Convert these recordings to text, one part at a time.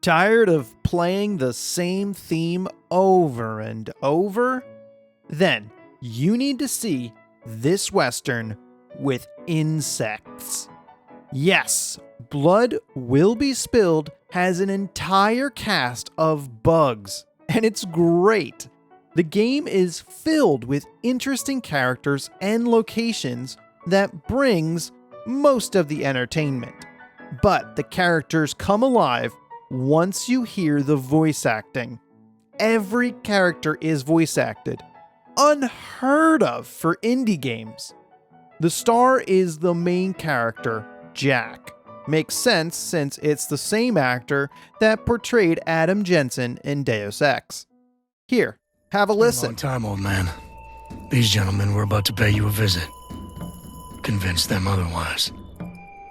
Tired of playing the same theme over and over? Then you need to see this Western with insects. Yes, Blood Will Be Spilled has an entire cast of bugs, and it's great. The game is filled with interesting characters and locations that brings most of the entertainment. But the characters come alive once you hear the voice acting. Every character is voice acted, unheard of for indie games. The star is the main character, Jack. Makes sense since it's the same actor that portrayed Adam Jensen in Deus Ex. Here, have a listen. Long time, old man. These gentlemen were about to pay you a visit. Convince them otherwise.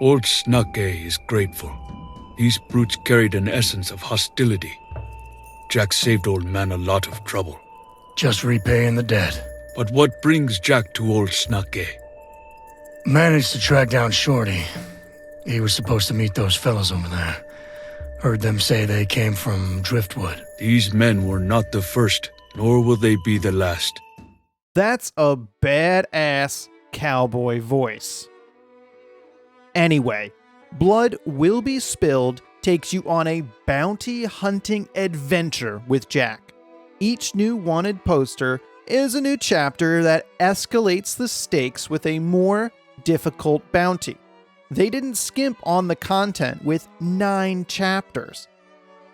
Old Snake is grateful. These brutes carried an essence of hostility. Jack saved old man a lot of trouble. Just repaying the debt. But what brings Jack to old Snake? Managed to track down Shorty. He was supposed to meet those fellas over there. Heard them say they came from Driftwood. These men were not the first, nor will they be the last. That's a badass cowboy voice. Anyway, Blood Will Be Spilled takes you on a bounty hunting adventure with Jack. Each new wanted poster is a new chapter that escalates the stakes with a more difficult bounty. They didn't skimp on the content with 9 chapters.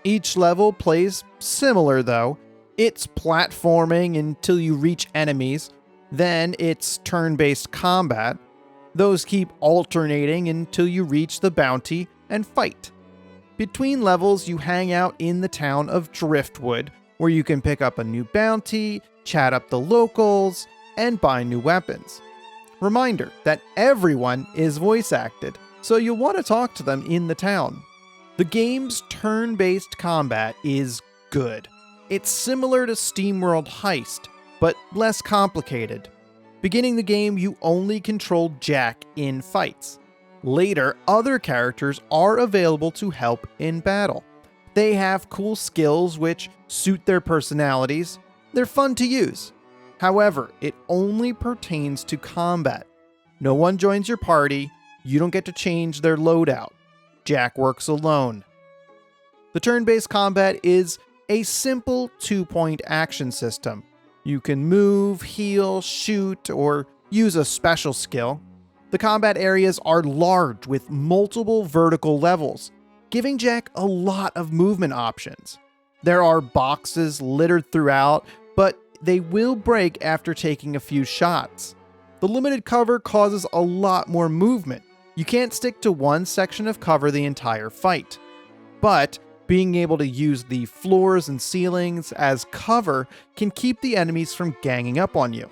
Each level plays similar though. It's platforming until you reach enemies, then it's turn-based combat. Those keep alternating until you reach the bounty and fight. Between levels, you hang out in the town of Driftwood, where you can pick up a new bounty, chat up the locals, and buy new weapons. Reminder that everyone is voice acted, so you'll want to talk to them in the town. The game's turn-based combat is good. It's similar to SteamWorld Heist, but less complicated. Beginning the game, you only control Jack in fights. Later, other characters are available to help in battle. They have cool skills which suit their personalities. They're fun to use. However, it only pertains to combat. No one joins your party, you don't get to change their loadout. Jack works alone. The turn-based combat is a simple 2-point action system. You can move, heal, shoot, or use a special skill. The combat areas are large with multiple vertical levels, giving Jack a lot of movement options. There are boxes littered throughout, but they will break after taking a few shots. The limited cover causes a lot more movement. You can't stick to one section of cover the entire fight. But being able to use the floors and ceilings as cover can keep the enemies from ganging up on you.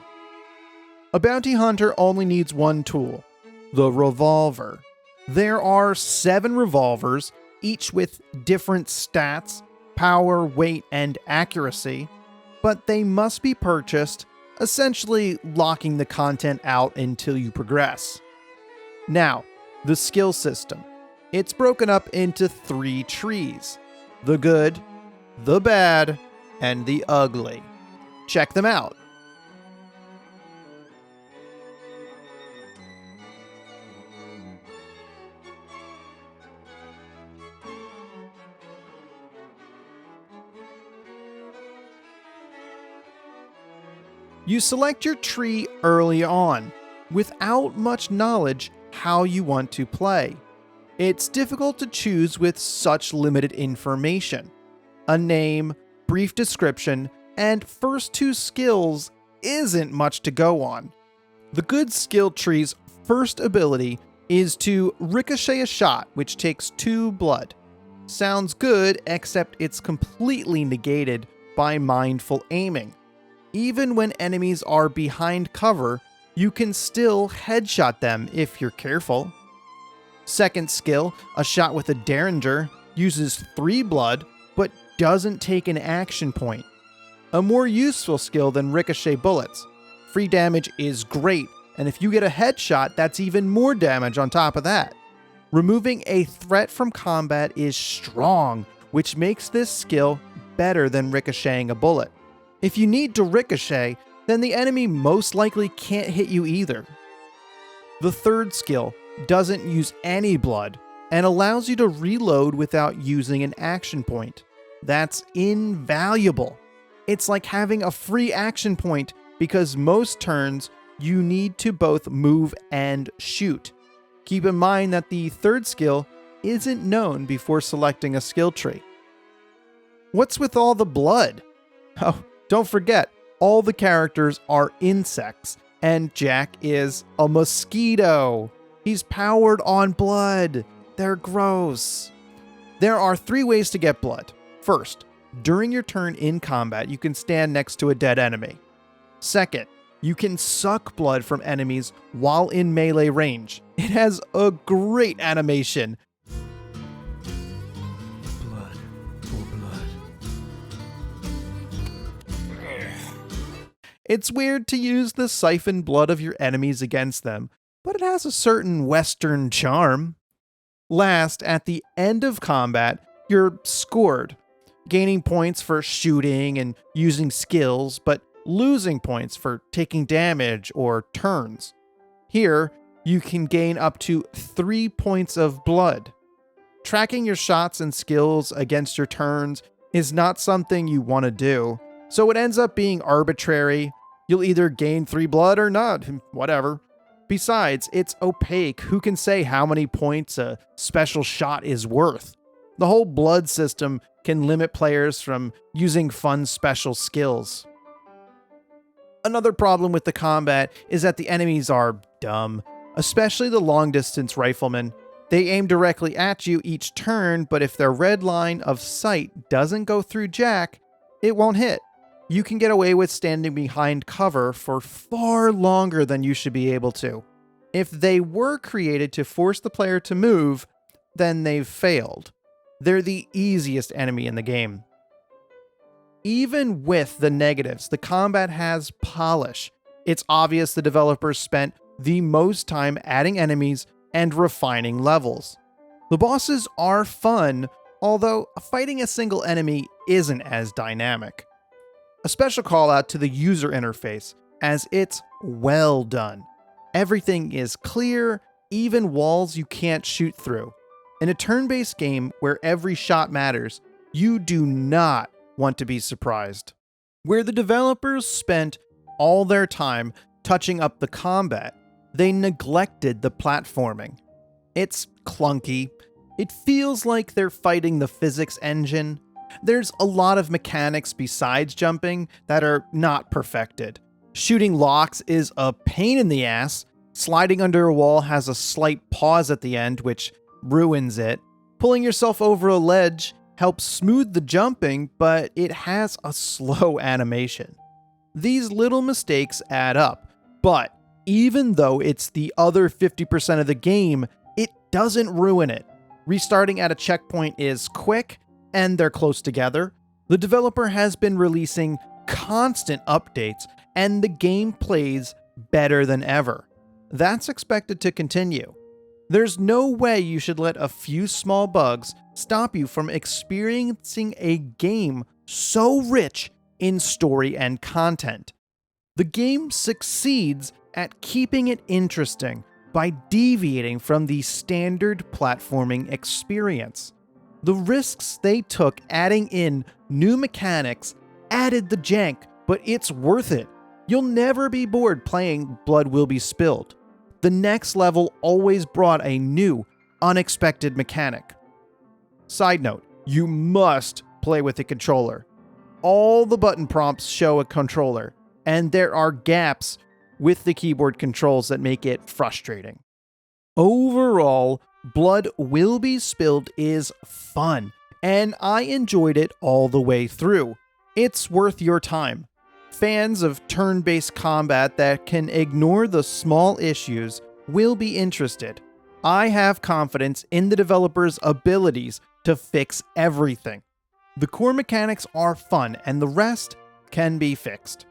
A bounty hunter only needs one tool, the revolver. There are 7 revolvers, each with different stats, power, weight, and accuracy, but they must be purchased, essentially locking the content out until you progress. Now, the skill system. It's broken up into 3 trees: the good, the bad, and the ugly. Check them out. You select your tree early on, without much knowledge how you want to play. It's difficult to choose with such limited information. A name, brief description, and first 2 skills isn't much to go on. The good skill tree's first ability is to ricochet a shot, which takes 2 blood. Sounds good, except it's completely negated by mindful aiming. Even when enemies are behind cover, you can still headshot them if you're careful. Second skill, a shot with a Derringer, uses 3 blood, but doesn't take an action point. A more useful skill than ricochet bullets. Free damage is great, and if you get a headshot, that's even more damage on top of that. Removing a threat from combat is strong which makes this skill better than ricocheting a bullet. If you need to ricochet, then the enemy most likely can't hit you either. The third skill doesn't use any blood and allows you to reload without using an action point. That's invaluable. It's like having a free action point because most turns you need to both move and shoot. Keep in mind that the third skill isn't known before selecting a skill tree. What's with all the blood? Oh, don't forget, all the characters are insects, and Jack is a mosquito. He's powered on blood. They're gross. There are 3 ways to get blood. First, during your turn in combat, you can stand next to a dead enemy. Second, you can suck blood from enemies while in melee range. It has a great animation. Blood for blood. It's weird to use the siphoned blood of your enemies against them, but it has a certain Western charm. Last, at the end of combat, you're scored, gaining points for shooting and using skills, but losing points for taking damage or turns. Here, you can gain up to 3 points of blood. Tracking your shots and skills against your turns is not something you want to do, so it ends up being arbitrary. You'll either gain 3 blood or not, whatever. Besides, it's opaque. Who can say how many points a special shot is worth? The whole blood system can limit players from using fun special skills. Another problem with the combat is that the enemies are dumb, especially the long-distance riflemen. They aim directly at you each turn, but if their red line of sight doesn't go through Jack, it won't hit. You can get away with standing behind cover for far longer than you should be able to. If they were created to force the player to move, then they've failed. They're the easiest enemy in the game. Even with the negatives, the combat has polish. It's obvious the developers spent the most time adding enemies and refining levels. The bosses are fun, although fighting a single enemy isn't as dynamic. A special call out to the user interface, as it's well done. Everything is clear, even walls you can't shoot through. In a turn-based game where every shot matters, you do not want to be surprised. Where the developers spent all their time touching up the combat, they neglected the platforming. It's clunky. It feels like they're fighting the physics engine. There's a lot of mechanics besides jumping that are not perfected. Shooting locks is a pain in the ass. Sliding under a wall has a slight pause at the end, which ruins it. Pulling yourself over a ledge helps smooth the jumping, but it has a slow animation. These little mistakes add up, but even though it's the other 50% of the game, it doesn't ruin it. Restarting at a checkpoint is quick, and they're close together. The developer has been releasing constant updates, and the game plays better than ever. That's expected to continue. There's no way you should let a few small bugs stop you from experiencing a game so rich in story and content. The game succeeds at keeping it interesting by deviating from the standard platforming experience. The risks they took adding in new mechanics added the jank, but it's worth it. You'll never be bored playing Blood Will Be Spilled. The next level always brought a new, unexpected mechanic. Side note, you must play with a controller. All the button prompts show a controller, and there are gaps with the keyboard controls that make it frustrating. Overall, Blood Will Be Spilled is fun, and I enjoyed it all the way through. It's worth your time. Fans of turn-based combat that can ignore the small issues will be interested. I have confidence in the developer's abilities to fix everything. The core mechanics are fun, and the rest can be fixed.